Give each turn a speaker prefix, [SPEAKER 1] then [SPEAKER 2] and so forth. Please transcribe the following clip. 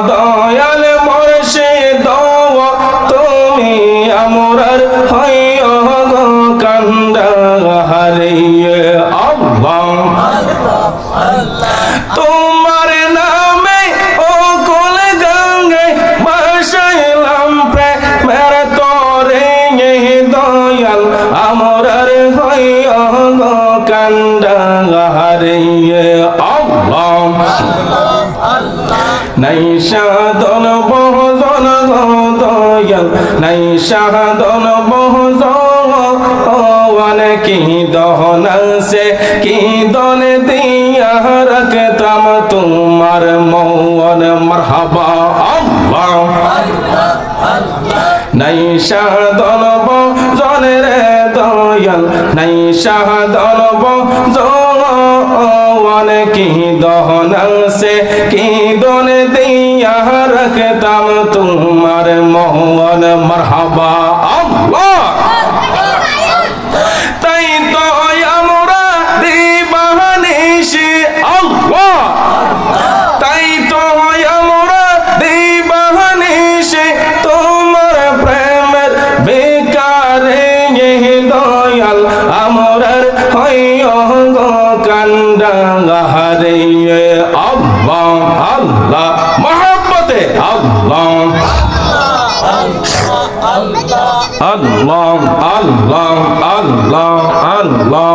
[SPEAKER 1] দয়াল মুর্শিদ তুমি আমরার হইও গো কান্ডাহারে আল্লাহ তোমার নামে ও কুল গঙ্গে বসাইলাম প্রেমের তরে দয়াল আমরার হইও গো কান্ডাহারে আল্লাহ নাই সাধন বহুজন গো দয়াল নাই সাধন বহুজন কি দহন সে কি দন দিয়া রাখতাম তোমার মৌন মারহাবা আল্লাহ নাই সাধন বহুজন রে দয়াল নাই সাধন বহুজন কি দহন সে কি দন দিয়া রাখতাম তোমার মৌন মারহাবা আল্লাহ তাই তো আমরা দিবানিশি আল্লাহ তাই তো আমরা দিবানিশি তোমার প্রেমের বেকারে দয়াল আমরার হইও গো কান্ডাহারে আল্লাহ আল্লাহ মহব্বতে আল্লাহ আল্লাহ আল্লাহ আল্লাহ আল্লাহ